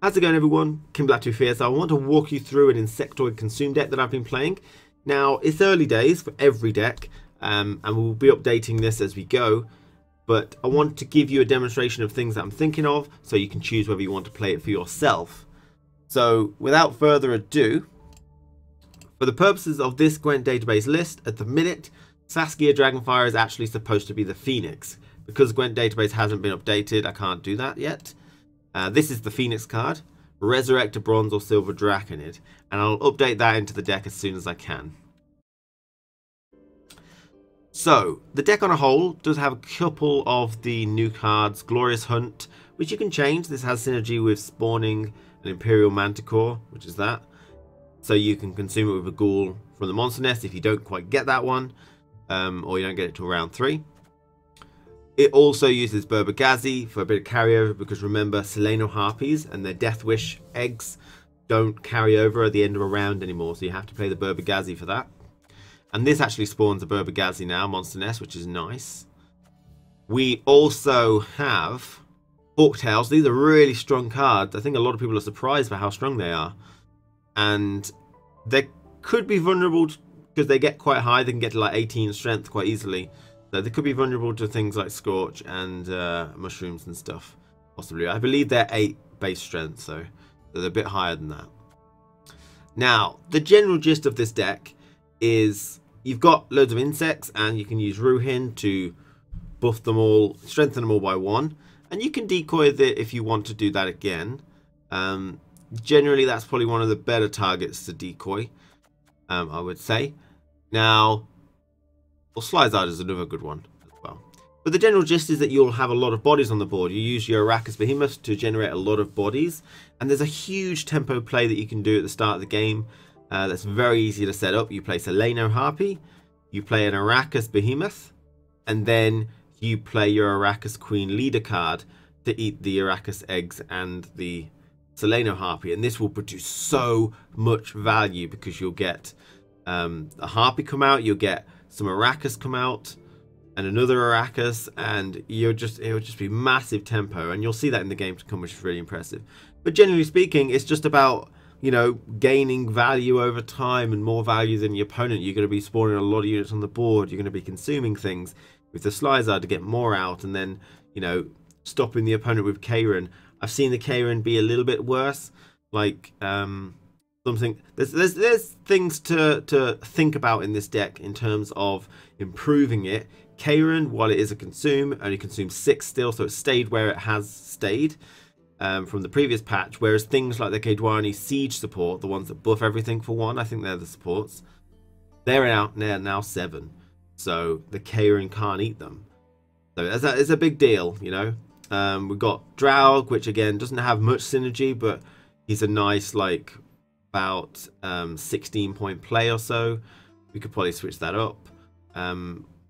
How's it going, everyone? KingBlackToof here. So I want to walk you through an Insectoid consume deck that I've been playing. Now, it's early days for every deck, and we'll be updating this as we go. But I want to give you a demonstration of things that I'm thinking of, so you can choose whether you want to play it for yourself. So, without further ado, for the purposes of this Gwent database list, at the minute, Saskia Dragonfire is actually supposed to be the Phoenix. Because Gwent database hasn't been updated, I can't do that yet. This is the Phoenix card. Resurrect a Bronze or Silver Draconid. And I'll update that into the deck as soon as I can. So, the deck on a whole does have a couple of the new cards. Glorious Hunt, which you can change. This has synergy with spawning an Imperial Manticore, which is that. So you can consume it with a ghoul from the monster nest if you don't quite get that one. Or you don't get it till round 3. It also uses Burbagazi for a bit of carryover, because remember, Seleno Harpies and their Death Wish eggs don't carry over at the end of a round anymore, so you have to play the Burbagazi for that. And this actually spawns a Burbagazi now, Monster Nest, which is nice. We also have Hawktails. These are really strong cards. I think a lot of people are surprised by how strong they are. And they could be vulnerable because they get quite high. They can get to like 18 strength quite easily. So they could be vulnerable to things like Scorch and mushrooms and stuff, possibly. I believe they're 8 base strength, so they're a bit higher than that. Now, the general gist of this deck is you've got loads of insects, and you can use Ruhin to buff them all, strengthen them all by 1. And you can decoy it if you want to do that again. Generally, that's probably one of the better targets to decoy, I would say. Now, well, Slizard is another good one as well. But the general gist is that you'll have a lot of bodies on the board. You use your Arrakis Behemoth to generate a lot of bodies. And there's a huge tempo play that you can do at the start of the game. That's very easy to set up. You play Seleno Harpy, you play an Arrakis Behemoth, and then you play your Arrakis Queen Leader card to eat the Arrakis eggs and the Seleno Harpy. And this will produce so much value, because you'll get a Harpy come out, you'll get some Arrakis come out, and another Arrakis, and it'll just be massive tempo, and you'll see that in the game to come, which is really impressive. But generally speaking, it's just about, you know, gaining value over time and more value than your opponent. You're going to be spawning a lot of units on the board. You're going to be consuming things with the Slizard to get more out, and then, you know, stopping the opponent with Karen. I've seen the Karen be a little bit worse, like something. There's things to think about in this deck in terms of improving it. Karen, while it is a consume, only consumes 6 still, so it stayed where it has stayed from the previous patch. Whereas things like the Kedwani Siege support, the ones that buff everything for 1, I think they're the supports. They're now 7, so the Karen can't eat them. So it's a big deal, you know. We've got Draug, which again doesn't have much synergy, but he's a nice, like, about 16 point play or so. We could probably switch that up.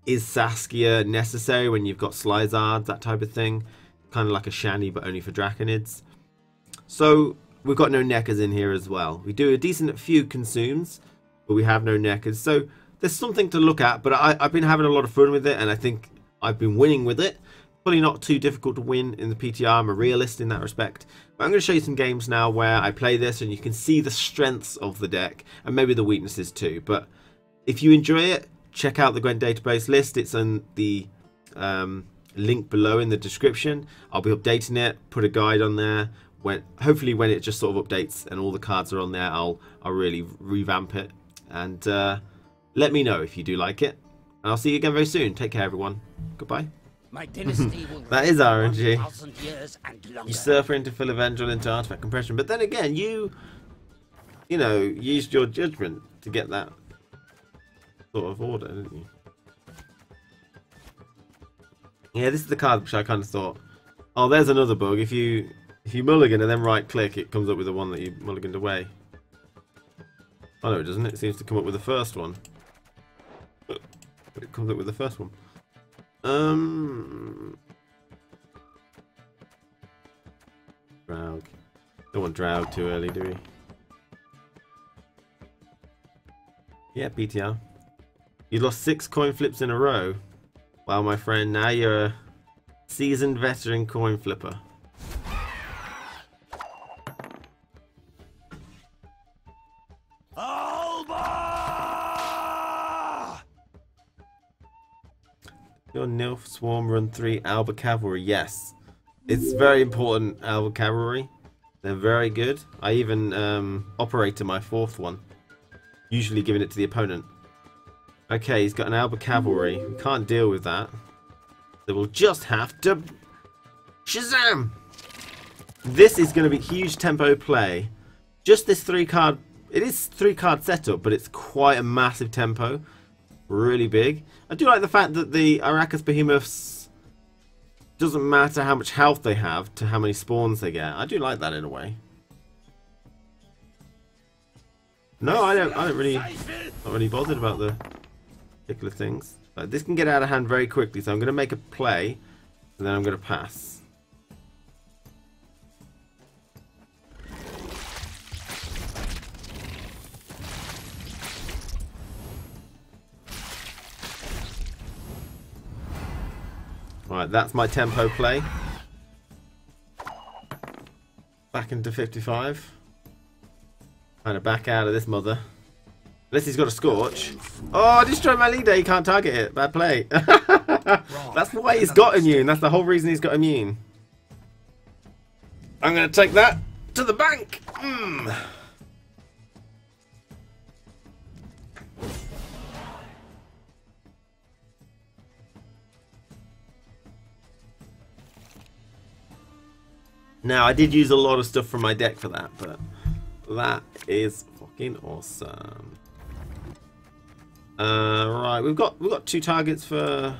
Is Saskia necessary when you've got Slizard, that type of thing? Kind of like a Shani, but only for Draconids. So we've got no Neckers in here as well. We do a decent few consumes, but we have no Neckers. So there's something to look at, but I've been having a lot of fun with it, and I think I've been winning with it. Probably not too difficult to win in the PTR. I'm a realist in that respect. But I'm going to show you some games now where I play this, and you can see the strengths of the deck, and maybe the weaknesses too. But if you enjoy it, check out the Gwent database list. It's in the link below in the description. I'll be updating it, put a guide on there. Hopefully when it just sort of updates and all the cards are on there, I'll really revamp it. And let me know if you do like it. And I'll see you again very soon. Take care, everyone. Goodbye. My dynasty will That is RNG. 1,000 years and longer. You surfer into full evangel into artifact compression, but then again, you know, used your judgment to get that sort of order, didn't you? Yeah, this is the card which I kind of thought, oh, there's another bug. If you mulligan and then right click, it comes up with the one that you mulliganed away. Oh no, it doesn't. It seems to come up with the first one. But it comes up with the first one. Draug. Don't want Draug too early, do we? Yeah, PTR. You lost 6 coin flips in a row. Wow, my friend, now you're a seasoned veteran coin flipper. Your Nilf Swarm run 3 Alba Cavalry. Yes. It's very important, Alba Cavalry. They're very good. I even operated my 4th one. Usually giving it to the opponent. Okay, he's got an Alba Cavalry. We can't deal with that. So we'll just have to... Shazam! This is going to be huge tempo play. Just this 3-card... It is 3-card setup, but it's quite a massive tempo. Really big. I do like the fact that the Arrakis Behemoths... Doesn't matter how much health they have to how many spawns they get. I do like that in a way. No, I don't really... Not really bothered about the particular things. But this can get out of hand very quickly, so I'm going to make a play, and then I'm going to pass. Right, that's my tempo play. Back into 55. Kind of back out of this mother. Unless he's got a Scorch. Oh, destroy my leader. He can't target it. Bad play. That's why he's got immune. That's the whole reason he's got immune. I'm going to take that to the bank. Now, I did use a lot of stuff from my deck for that, but that is fucking awesome. Right, we've got 2 targets for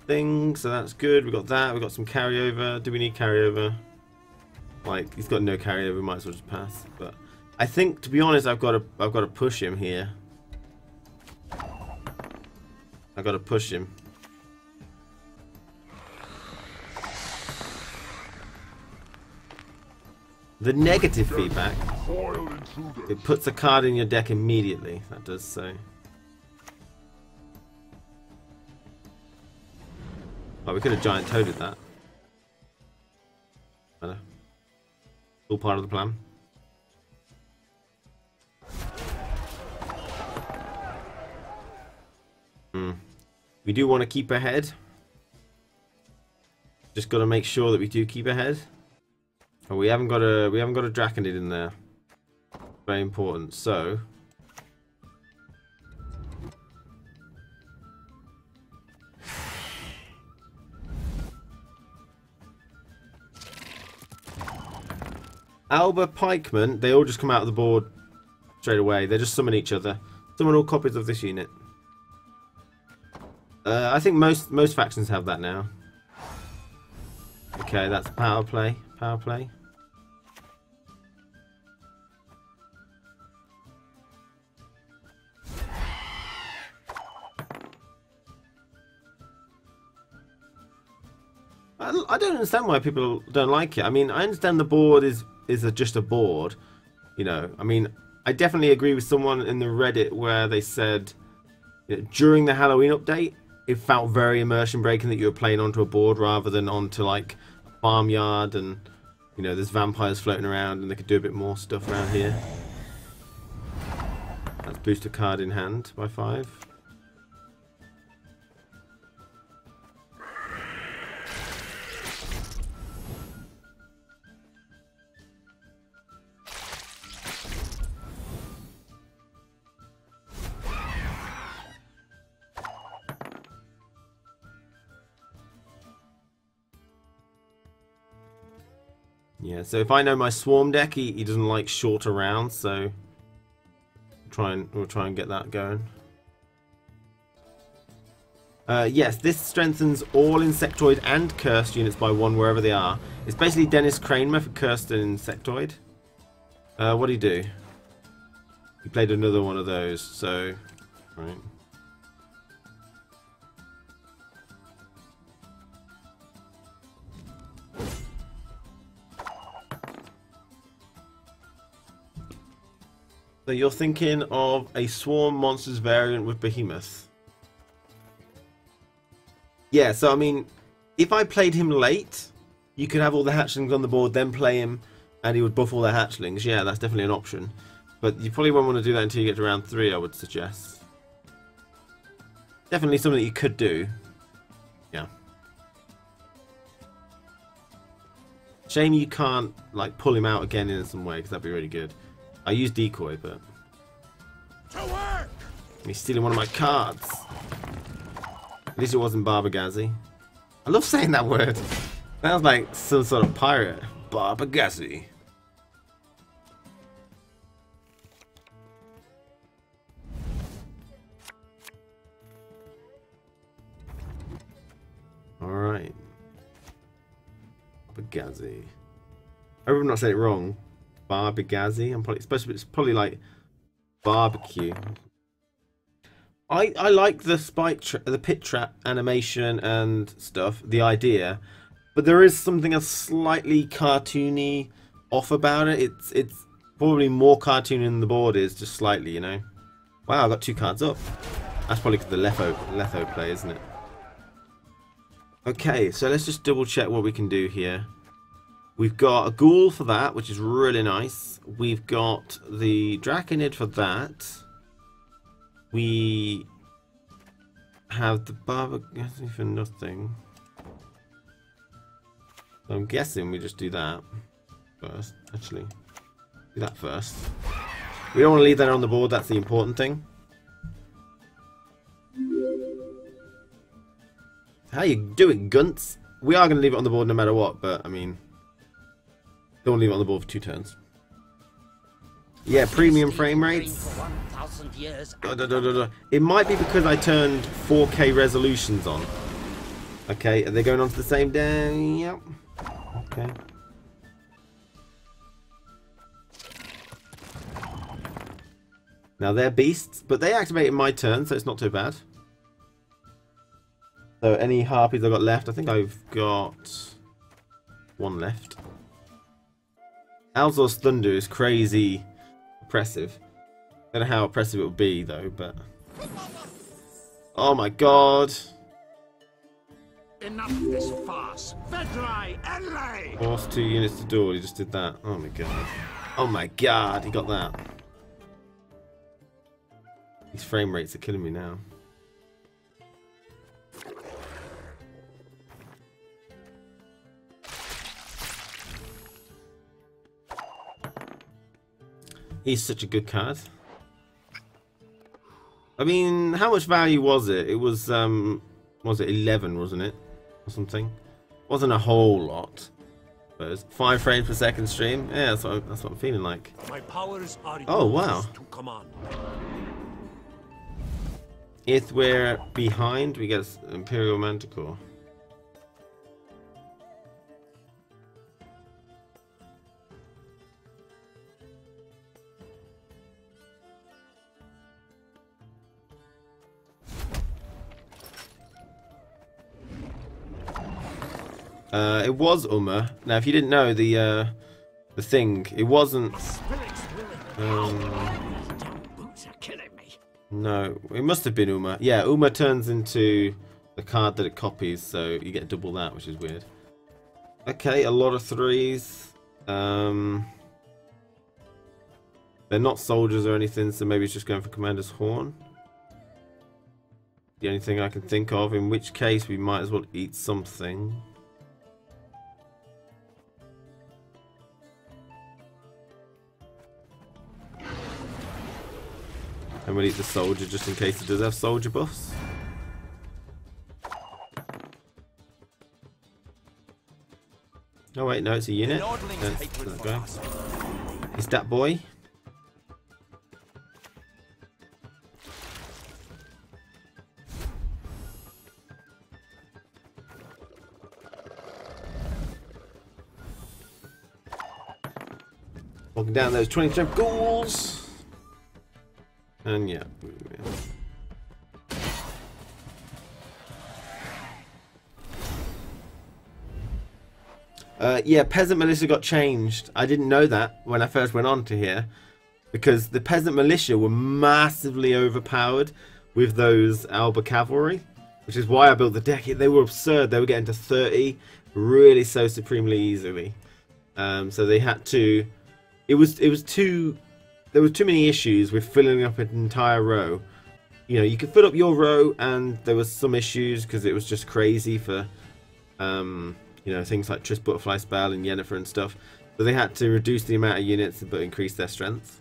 things, so that's good. We've got that. We've got some carryover. Do we need carryover? Like, he's got no carryover. Might as well just pass. But I think, to be honest, I've got to push him here. I've got to push him. The negative feedback, it puts a card in your deck immediately. That does so. Oh, we could have giant toaded that. All part of the plan. We do want to keep ahead. Just got to make sure that we do keep ahead. Oh, we haven't got a Draconid in there. Very important. So Alba Pikemen, they all just come out of the board straight away. They just summon each other. Summon all copies of this unit. I think most factions have that now. Okay, that's power play. Power play. I don't understand why people don't like it. I mean, I understand the board is just a board, you know. I mean, I definitely agree with someone in the Reddit where they said, you know, during the Halloween update, it felt very immersion breaking that you were playing onto a board rather than onto like a farmyard, and you know, there's vampires floating around and they could do a bit more stuff around here. That's booster card in hand by 5. Yeah, so if I know my swarm deck, he doesn't like shorter rounds, so we'll try and get that going. Yes, this strengthens all Insectoid and Cursed units by 1 wherever they are. It's basically Dennis Kramer for Cursed and Insectoid. What did he do? He played another one of those, so... Right. So you're thinking of a Swarm Monsters variant with Behemoth. Yeah, so I mean, if I played him late, you could have all the hatchlings on the board, then play him, and he would buff all the hatchlings. Yeah, that's definitely an option. But you probably won't want to do that until you get to round 3, I would suggest. Definitely something that you could do. Yeah. Shame you can't like pull him out again in some way, because that'd be really good. I use decoy, but To work! he's stealing one of my cards. At least it wasn't Barbagazi. I love saying that word. Sounds like some sort of pirate. Barbagazi. Alright. Barbagazi. I hope I'm not saying it wrong. Barbagazi. I'm probably supposed to be, it's probably like barbecue. I like the pit trap animation and stuff, the idea, but there is something a slightly cartoony off about it. It's probably more cartoony than the board is, just slightly, you know. Wow, I got 2 cards up. That's probably because the Letho play, isn't it? Okay, so let's just double check what we can do here. We've got a ghoul for that, which is really nice. We've got the Draconid for that. We have the Barbagazi for nothing. So I'm guessing we just do that first. Actually, do that first. We don't want to leave that on the board. That's the important thing. How you doing, Gunts? We are going to leave it on the board no matter what, but I mean, don't leave it on the board for 2 turns. Yeah, premium frame rates. It might be because I turned 4K resolutions on. Okay, are they going on to the same day? Yep. Okay. Now they're beasts, but they activate in my turn, so it's not too bad. So any harpies I've got left, I think I've got 1 left. Alzor's Thunder is crazy oppressive. I don't know how oppressive it will be though, but oh my god! Enough of this farce. Vedrai, Enlay! Force 2 units to duel. He just did that. Oh my god! Oh my god! He got that. These frame rates are killing me now. He's such a good card. I mean, how much value was it? It was it 11, wasn't it? Or something. Wasn't a whole lot. But it was 5 frames per second stream. Yeah, that's what I'm feeling like. My powers are oh wow. to command. If we're behind, we get Imperial Manticore. It was Uma. Now, if you didn't know the thing, it wasn't. No, it must have been Uma. Yeah, Uma turns into the card that it copies, so you get double that, which is weird. Okay, a lot of 3s. They're not soldiers or anything, so maybe it's just going for Commander's Horn. The only thing I can think of, in which case we might as well eat something. And we'll eat the soldier just in case it does have soldier buffs. Oh wait, no, it's a unit. Let's go. It's that boy. Walking down those 20 strength ghouls. And yeah. Yeah, Peasant Militia got changed. I didn't know that when I first went on to here, because the Peasant Militia were massively overpowered with those Alba Cavalry, which is why I built the deck. They were absurd. They were getting to 30 really so supremely easily. So they had to. There were too many issues with filling up an entire row you know, you could fill up your row, and there was some issues because it was just crazy for you know, things like Triss Butterfly Spell and Yennefer and stuff. So they had to reduce the amount of units but increase their strength.